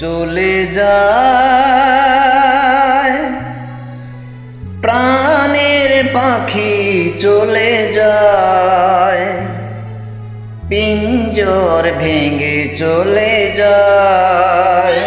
চলে যায় প্রাণের পাখি চলে যায়, পিঞ্জর ভেঙে চলে যায়।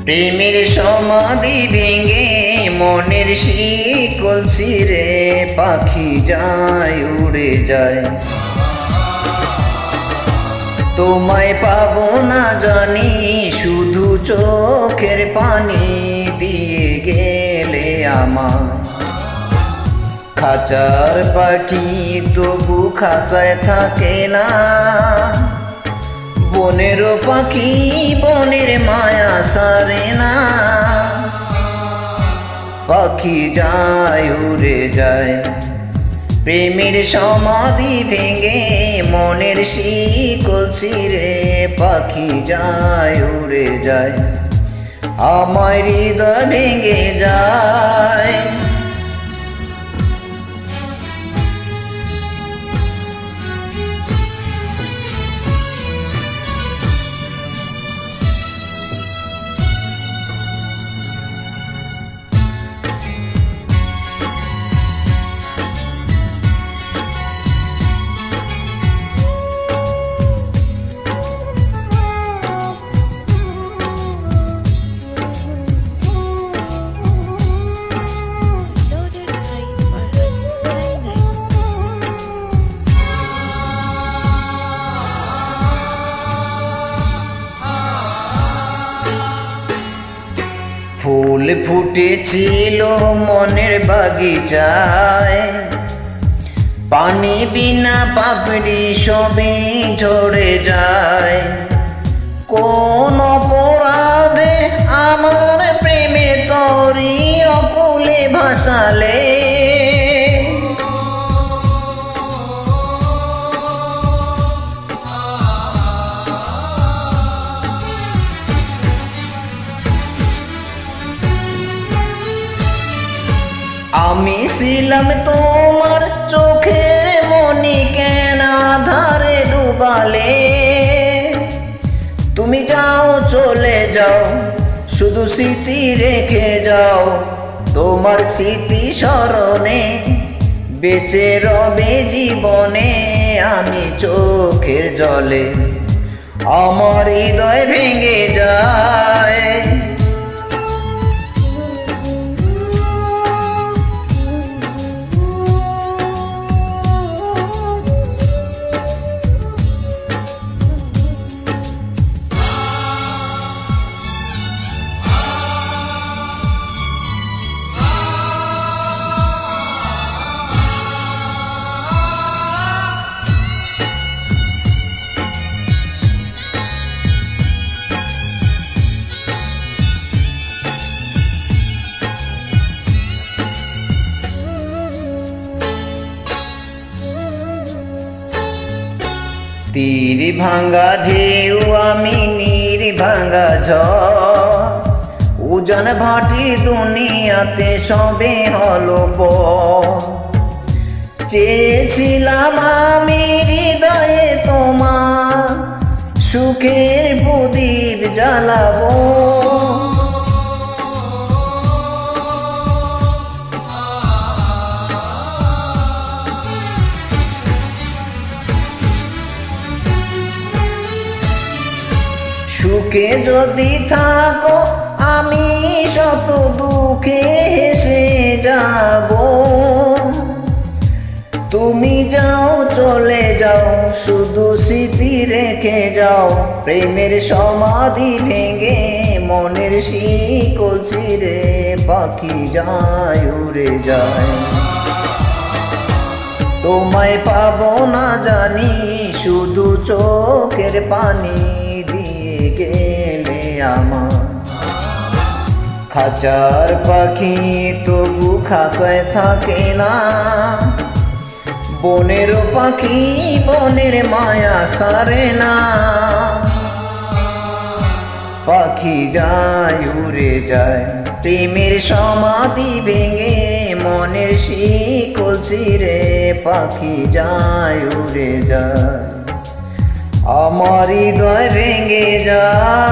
প্রেমের সমাধি ভেঙে মনের শিকল ছিঁড়ে পাখি যায় উড়ে যায়। তোমায় পাবো না জানি, শুধু চোখের পানি দিয়ে গেলে আমার। খাঁচার পাখি তবু খাঁচায় থাকে না, বনের পাখি বনের মায়া সারে না। পাখি যায় উড়ে যায় প্রেমের সমাধি ভেঙে মনের শিকল ছিঁড়ে পাখি যায় উড়ে যায়। আমার হৃদয় ভেঙে যায়। ফুল ফুটেছিল মনের বাগিচায়, পানি বিনা পাপড়ি সবে ঝরে যায়। কোন অপরাধে আমার প্রেমে তরি অকুলে ভাসালে, আমি ছিলাম তোমার চোখের মনি, কেন আধারে ডুবালে। তুমি যাও চলে যাও, শুধু স্মৃতি রেখে যাও। তোমার স্মৃতি স্মরণে বেঁচে রবে জীবনে আমি চোখের জলে। আমার হৃদয় ভেঙে যায়। তীর ভাঙ্গা ঢেউ আমি নীর ভাঙ্গা ঝড়, উজান ভাটি দুনিয়াতে সবে হলো পর। চেয়েছিলাম আমি হৃদয়ে তোমার সুখের প্রদীপ জ্বালাবো। সুখে যদি থাকো আমি শত দুঃখে হেসে যাব। তুমি যাও চলে যাও, শুধু স্মৃতি রেখে যাও। প্রেমের সমাধি ভেঙে মনের শিকল ছিঁড়ে পাখি যায় উড়ে যায়। তোমায় পাবো না জানি, শুধু চোখের পানি দিয়ে গেলে আমার। খাঁচার পাখি তবু খাঁচায় থাকে না, বনের পাখি বনের মায়া সারে না। পাখি যায় উড়ে যায় প্রেমের সমাধি ভেঙে, মনের শিকল ছিঁড়ে পাখি যায় উড়ে যায়। আমার হৃদয় ভেঙে যায়।